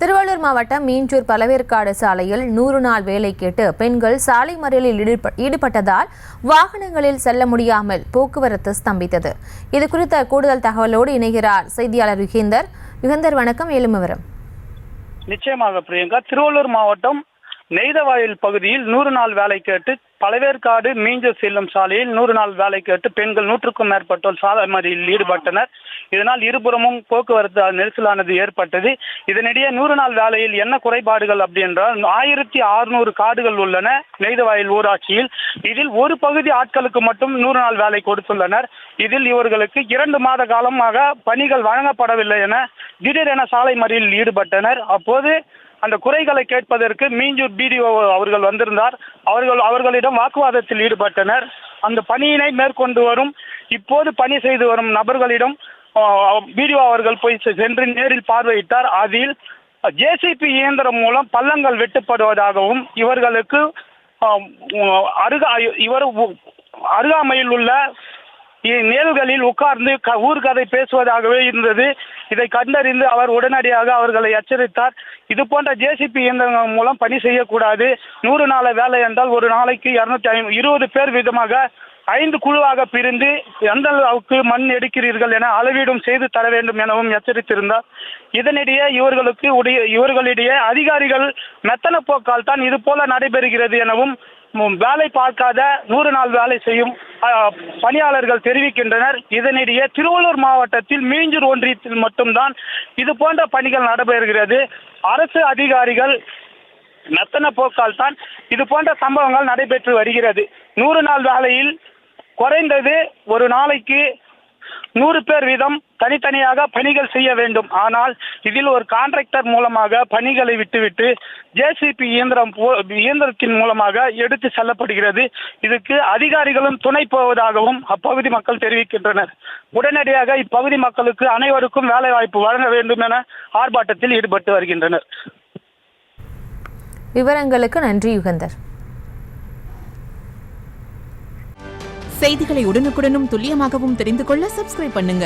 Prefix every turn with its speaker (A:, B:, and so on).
A: திருவள்ளூர் மாவட்டம் மீஞ்சூர் பழவேற்காடு சாலையில் 100 நாள் வேலை கேட்டு பெண்கள் சாலை மறியலில் ஈடுபட்டதால் வாகனங்களில் செல்ல முடியாமல் போக்குவரத்து ஸ்தம்பித்தது. இது குறித்த கூடுதல் தகவலோடு இணைகிறார் செய்தியாளர் யுகந்தர். வணக்கம். மேலும் விவரம்.
B: நிச்சயமாக பிரியங்கா, திருவள்ளூர் மாவட்டம் நெய்தவாயில் பகுதியில் 100 நாள் வேலை கேட்டு பழவேற்காடு மீஞ்சூர் செல்லும் சாலையில் 100 நாள் வேலை கேட்டு பெண்கள் 100க்கும் மேற்பட்டோர் சாலை மறியலில் ஈடுபட்டனர். இதனால் இருபுறமும் போக்குவரத்து நெரிசலானது ஏற்பட்டது. இதனிடையே 100 நாள் வேலையில் என்ன குறைபாடுகள் அப்படி என்றால் 1600 காடுகள் உள்ளன நெய்தவாயில் ஊராட்சியில். இதில் ஒரு பகுதி ஆட்களுக்கு மட்டும் 100 நாள் வேலை கொடுத்துள்ளனர். இதில் இவர்களுக்கு 2 மாத காலமாக பணிகள் வழங்கப்படவில்லை என திடீரென சாலை மறியலில் ஈடுபட்டனர். அப்போது அந்த குறைகளை கேட்பதற்கு மீஞ்சூர் பிடிஓ அவர்கள் வந்திருந்தார். அவர்களிடம் வாக்குவாதத்தில் ஈடுபட்டனர். அந்த பணியினை மேற்கொண்டு வரும் இப்போது பணி செய்து வரும் நபர்களிடம் பிடிஓ அவர்கள் போய் சென்று நேரில் பார்வையிட்டார். அதில் ஜேசிபி இயந்திரம் மூலம் பள்ளங்கள் வெட்டப்படுவதாகவும் இவர்களுக்கு அருகாமையில் உள்ள நேல்களில் உட்கார்ந்து ஊர்கதை பேசுவதாகவே இருந்தது. இதை கண்டறிந்து அவர் உடனடியாக அவர்களை எச்சரித்தார். இது போன்ற ஜேசிபி இயந்திரங்கள் மூலம் பணி செய்யக்கூடாது. 100 நாள் வேலை என்றால் ஒரு நாளைக்கு 220 பேர் வீதமாக 5 குழுவாக பிரிந்து எந்த அளவுக்கு மண் எடுக்கிறீர்கள் என அளவீடும் செய்து தர வேண்டும் எனவும் எச்சரித்திருந்தார். இதனிடையே இவர்களிடையே அதிகாரிகள் மெத்தன போக்கால் தான் இது போல நடைபெறுகிறது எனவும் வேலை பார்க்காத 100 நாள் வேலை செய்யும் பணியாளர்கள் தெரிவிக்கின்றனர். இதனிடையே திருவள்ளூர் மாவட்டத்தில் மீஞ்சூர் ஒன்றியத்தில் மட்டும்தான் இது போன்ற பணிகள் நடைபெறுகிறது. அரசு அதிகாரிகள் மெத்தன போக்கால் தான் இது போன்ற சம்பவங்கள் நடைபெற்று வருகிறது. 100 நாள் வேலையில் குறைந்தது ஒரு நாளைக்கு 100 பேர் வீதம் தனித்தனியாக பணிகள் செய்ய வேண்டும். ஆனால் இதில் ஒரு கான்ட்ராக்டர் மூலமாக பணிகளை விட்டுவிட்டு ஜேசிபி இயந்திரத்தின் மூலமாக எடுத்து செல்லப்படுகிறது. இதுக்கு அதிகாரிகளும் துணை போவதாகவும் அப்பகுதி மக்கள் தெரிவிக்கின்றனர். உடனடியாக இப்பகுதி மக்களுக்கு அனைவருக்கும் வேலை வாய்ப்பு வழங்க வேண்டும் என ஆர்ப்பாட்டத்தில் ஈடுபட்டு வருகின்றனர்.
A: விவரங்களுக்கு நன்றி யுகந்தர்.
C: செய்திகளை உடனுக்குடனும் துல்லியமாகவும் தெரிந்து கொள்ள சப்ஸ்கிரைப் பண்ணுங்க.